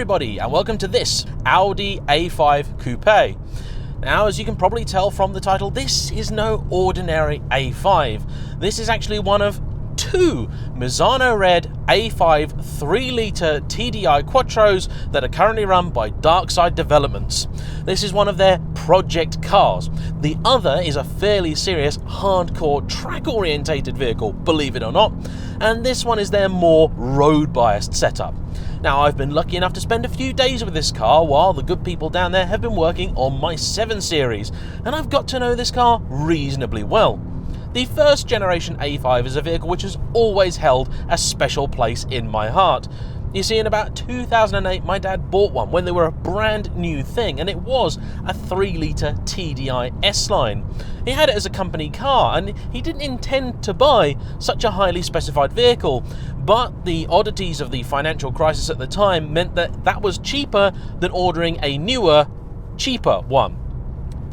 everybody, and welcome to this Audi A5 Coupe. Now, as you can probably tell from the title, this is no ordinary A5. This is actually one of two Misano Red A5 3-litre TDI Quattros that are currently run by Darkside Developments. This is one of their project cars. The other is a fairly serious, hardcore, track-orientated vehicle, believe it or not, and this one is their more road-biased setup. Now, I've been lucky enough to spend a few days with this car while the good people down there have been working on my 7 Series, and I've got to know this car reasonably well. The first generation A5 is a vehicle which has always held a special place in my heart. You see, in about 2008, my dad bought one when they were a brand new thing, and it was a 3-litre TDI S-Line. He had it as a company car, and he didn't intend to buy such a highly specified vehicle, but the oddities of the financial crisis at the time meant that that was cheaper than ordering a newer, cheaper one.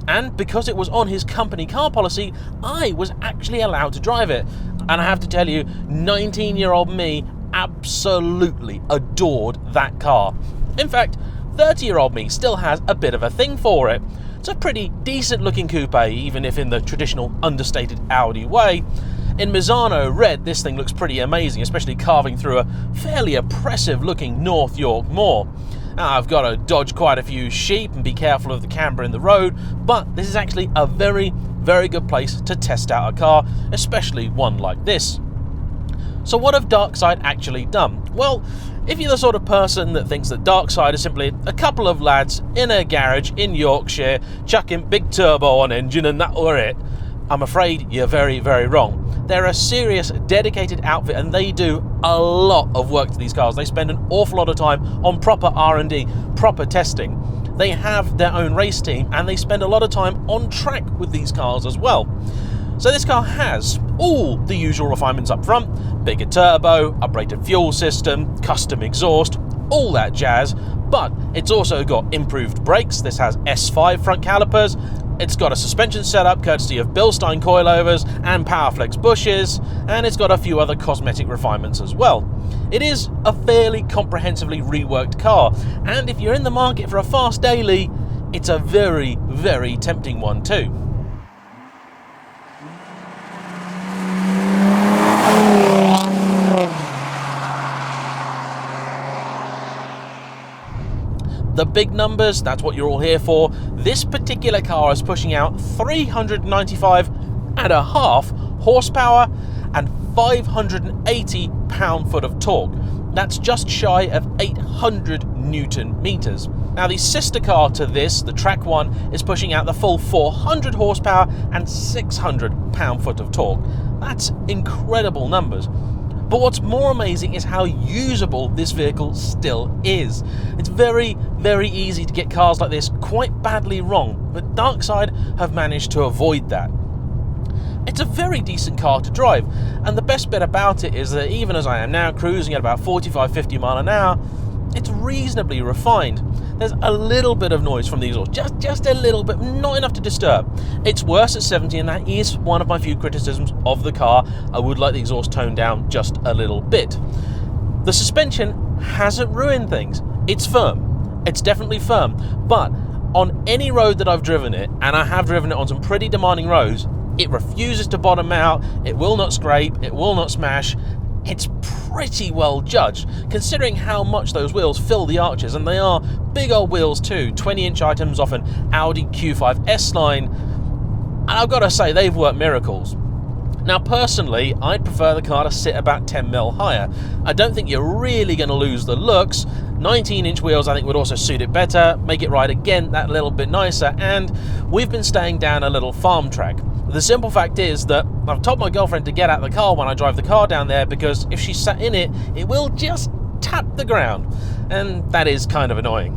And because it was on his company car policy, I was actually allowed to drive it. And I have to tell you, 19-year-old me absolutely adored that car. In fact, 30-year-old me still has a bit of a thing for it. It's a pretty decent looking coupe, even if in the traditional understated Audi way. In Misano Red, this thing looks pretty amazing, especially carving through a fairly oppressive looking North York moor. Now, I've got to dodge quite a few sheep and be careful of the camber in the road, but this is actually a very, very good place to test out a car, especially one like this. So what have Darkside actually done? Well, if you're the sort of person that thinks that Darkside is simply a couple of lads in a garage in Yorkshire chucking big turbo on engine and that were it, I'm afraid you're very, very wrong. They're a serious, dedicated outfit, and they do a lot of work to these cars. They spend an awful lot of time on proper R&D, proper testing. They have their own race team, and they spend a lot of time on track with these cars as well. So this car has all the usual refinements up front: bigger turbo, upgraded fuel system, custom exhaust, all that jazz, but it's also got improved brakes. This has S5 front calipers. It's got a suspension setup courtesy of Bilstein coilovers and Powerflex bushes, and it's got a few other cosmetic refinements as well. It is a fairly comprehensively reworked car, and if you're in the market for a fast daily, it's a very, very tempting one too. The big numbers, that's what you're all here for. This particular car is pushing out 395.5 horsepower and 580 pound-foot of torque. That's just shy of 800 Newton meters. Now, the sister car to this, the track one, is pushing out the full 400 horsepower and 600 pound-foot of torque. That's incredible numbers. But what's more amazing is how usable this vehicle still is. It's very, very easy to get cars like this quite badly wrong, but Darkside have managed to avoid that. It's a very decent car to drive, and the best bit about it is that even as I am now cruising at about 45-50 mile an hour, it's reasonably refined. There's a little bit of noise from the exhaust, just a little bit, not enough to disturb. It's worse at 70, and that is one of my few criticisms of the car. I would like the exhaust toned down just a little bit. The suspension hasn't ruined things. It's firm. It's definitely firm. But on any road that I've driven it, and I have driven it on some pretty demanding roads, it refuses to bottom out. It will not scrape. It will not smash. It's pretty well judged, considering how much those wheels fill the arches, and they are big old wheels too, 20-inch items off an Audi Q5 S-Line, and I've got to say, they've worked miracles. Now, personally, I'd prefer the car to sit about 10 mil higher. I don't think you're really going to lose the looks. 19-inch wheels I think would also suit it better, make it ride again that little bit nicer, and we've been staying down a little farm track. The simple fact is that I've told my girlfriend to get out of the car when I drive the car down there, because if she's sat in it, it will just tap the ground, and that is kind of annoying.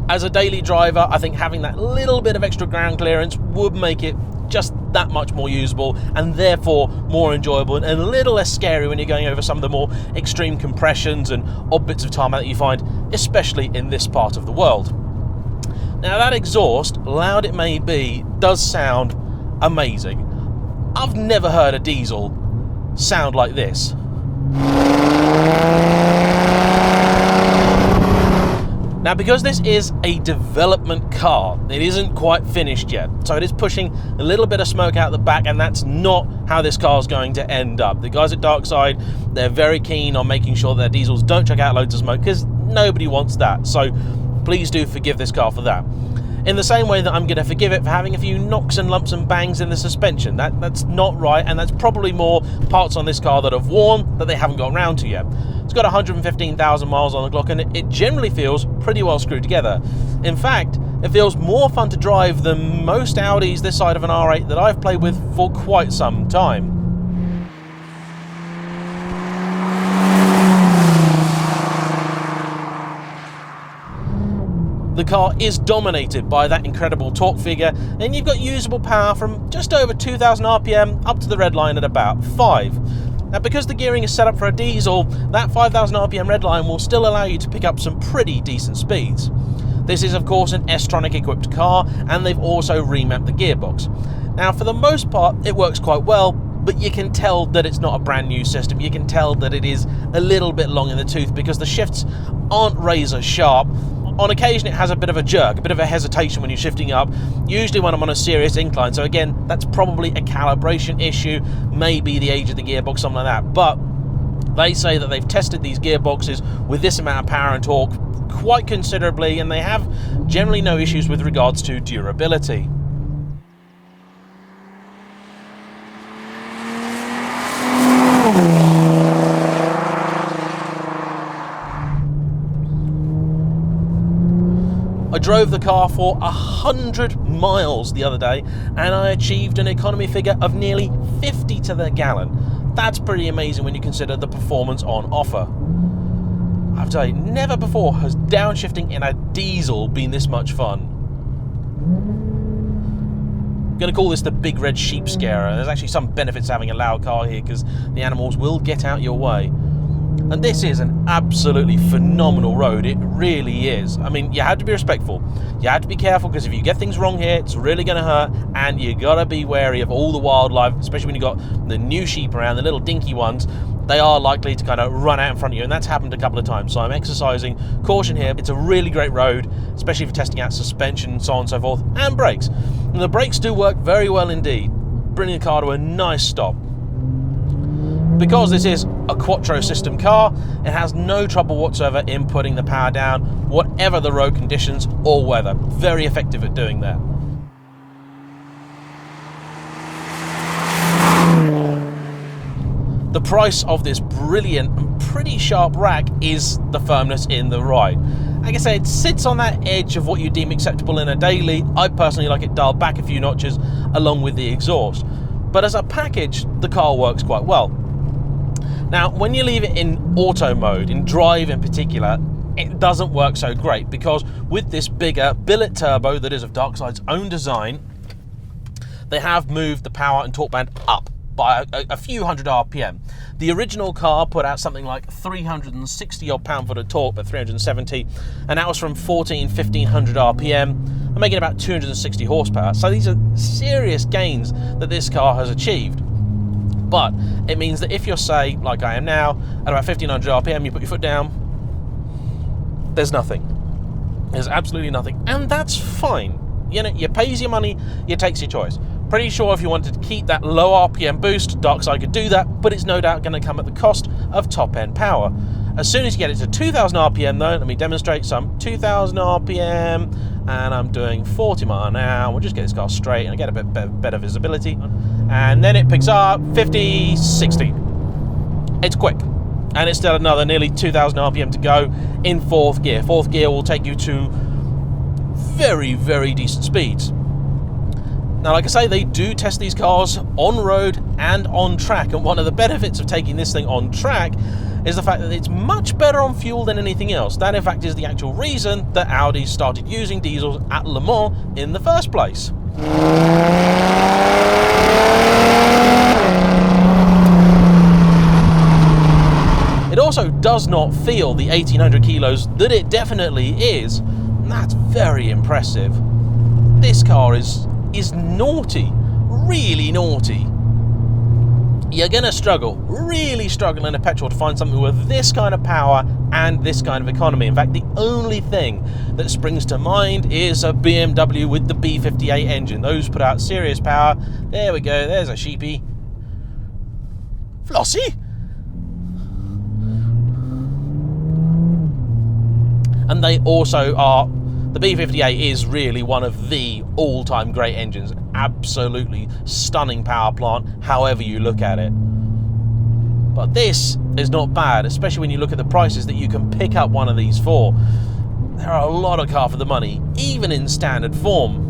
As a daily driver, I think having that little bit of extra ground clearance would make it just that much more usable, and therefore more enjoyable and a little less scary when you're going over some of the more extreme compressions and odd bits of tarmac that you find, especially in this part of the world. Now, that exhaust, loud it may be, does sound amazing. I've never heard a diesel sound like this. Now, because this is a development car, it isn't quite finished yet, so it is pushing a little bit of smoke out the back, and that's not how this car is going to end up. The guys at Darkside, they're very keen on making sure their diesels don't chuck out loads of smoke, because nobody wants that, so please do forgive this car for that. In the same way that I'm going to forgive it for having a few knocks and lumps and bangs in the suspension. That's not right, and that's probably more parts on this car that have worn that they haven't got around to yet. It's got 115,000 miles on the clock, and it generally feels pretty well screwed together. In fact, it feels more fun to drive than most Audis this side of an R8 that I've played with for quite some time. The car is dominated by that incredible torque figure, and you've got usable power from just over 2,000 RPM up to the red line at about 5. Now, because the gearing is set up for a diesel, that 5,000 RPM red line will still allow you to pick up some pretty decent speeds. This is, of course, an S-Tronic equipped car, and they've also remapped the gearbox. Now, for the most part, it works quite well, but you can tell that it's not a brand new system. You can tell that it is a little bit long in the tooth because the shifts aren't razor sharp. On occasion, it has a bit of a jerk, a bit of a hesitation when you're shifting up, usually when I'm on a serious incline. So again, that's probably a calibration issue, maybe the age of the gearbox, something like that. But they say that they've tested these gearboxes with this amount of power and torque quite considerably, and they have generally no issues with regards to durability. I drove the car for 100 miles the other day, and I achieved an economy figure of nearly 50 to the gallon. That's pretty amazing when you consider the performance on offer. I have to say, never before has downshifting in a diesel been this much fun. I'm going to call this the big red sheep scarer. There's actually some benefits to having a loud car here because the animals will get out your way. And this is an absolutely phenomenal road, it really is. I mean, you have to be respectful, you have to be careful, because if you get things wrong here, it's really going to hurt, and you got to be wary of all the wildlife, especially when you've got the new sheep around, the little dinky ones. They are likely to kind of run out in front of you, and that's happened a couple of times, so I'm exercising caution here. It's a really great road, especially for testing out suspension, so on and so forth, and brakes. And the brakes do work very well indeed, bringing the car to a nice stop. Because this is a Quattro system car, it has no trouble whatsoever in putting the power down, whatever the road conditions or weather. Very effective at doing that. The price of this brilliant and pretty sharp rack is the firmness in the ride. Like I say, it sits on that edge of what you deem acceptable in a daily. I personally like it dialed back a few notches along with the exhaust. But as a package, the car works quite well. Now, when you leave it in auto mode, in drive in particular, it doesn't work so great, because with this bigger billet turbo that is of Darkside's own design, they have moved the power and torque band up by a few hundred RPM. The original car put out something like 360 odd pound-foot of torque, but 370, and that was from 1500 RPM, and making about 260 horsepower. So these are serious gains that this car has achieved. But it means that if you're, say, like I am now, at about 1500 RPM, you put your foot down, there's nothing. There's absolutely nothing. And that's fine. You know, you pays your money, you takes your choice. Pretty sure if you wanted to keep that low RPM boost, Darkside could do that, but it's no doubt going to come at the cost of top-end power. As soon as you get it to 2000 RPM though, let me demonstrate some 2000 RPM, and I'm doing 40 miles an hour. We'll just get this car straight and I get a bit better visibility. And then it picks up 50, 60. It's quick. And it's still another nearly 2000 RPM to go in fourth gear. Fourth gear will take you to very, very decent speeds. Now, like I say, they do test these cars on road and on track, and one of the benefits of taking this thing on track is the fact that it's much better on fuel than anything else. That, in fact, is the actual reason that Audi started using diesels at Le Mans in the first place. It also does not feel the 1800 kilos that it definitely is, and that's very impressive. This car is naughty, really naughty. you're going to struggle, really struggle in a petrol to find something with this kind of power and this kind of economy. In fact, the only thing that springs to mind is a BMW with the B58 engine. Those put out serious power. There we go, there's a sheepy. Flossie? And they also are, the B58 is really one of the all-time great engines. Absolutely stunning power plant, however you look at it. But this is not bad, especially when you look at the prices that you can pick up one of these for. There are a lot of car for the money, even in standard form.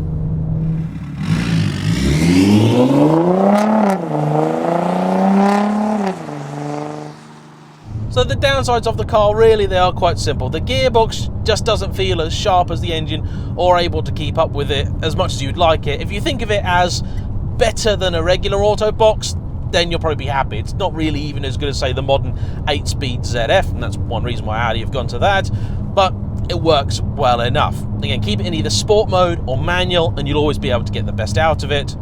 So the downsides of the car, really, they are quite simple. The gearbox just doesn't feel as sharp as the engine or able to keep up with it as much as you'd like it. If you think of it as better than a regular auto box, then you'll probably be happy. It's not really even as good as, say, the modern 8-speed ZF, and that's one reason why Audi have gone to that, but it works well enough. Again, keep it in either sport mode or manual, and you'll always be able to get the best out of it.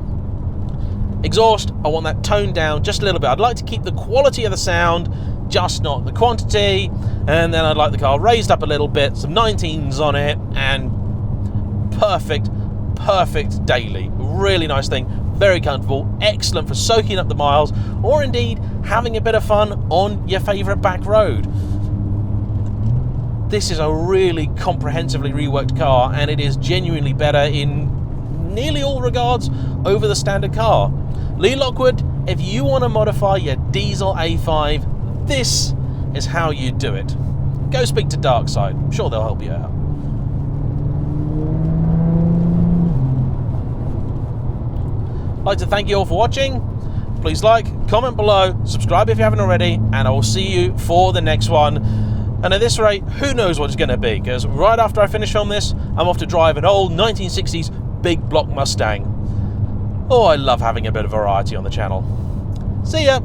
Exhaust, I want that toned down just a little bit. I'd like to keep the quality of the sound, just not the quantity, and then I'd like the car raised up a little bit, some 19s on it, and perfect daily. Really nice thing, very comfortable, excellent for soaking up the miles, or indeed having a bit of fun on your favourite back road. This is a really comprehensively reworked car, and it is genuinely better in nearly all regards over the standard car. Lee Lockwood, if you want to modify your diesel A5, this is how you do it. Go speak to Darkside. I'm sure they'll help you out. I'd like to thank you all for watching. Please like, comment below, subscribe if you haven't already, and I will see you for the next one. And at this rate, who knows what it's going to be, because right after I finish filming this, I'm off to drive an old 1960s big block Mustang. Oh, I love having a bit of variety on the channel. See ya!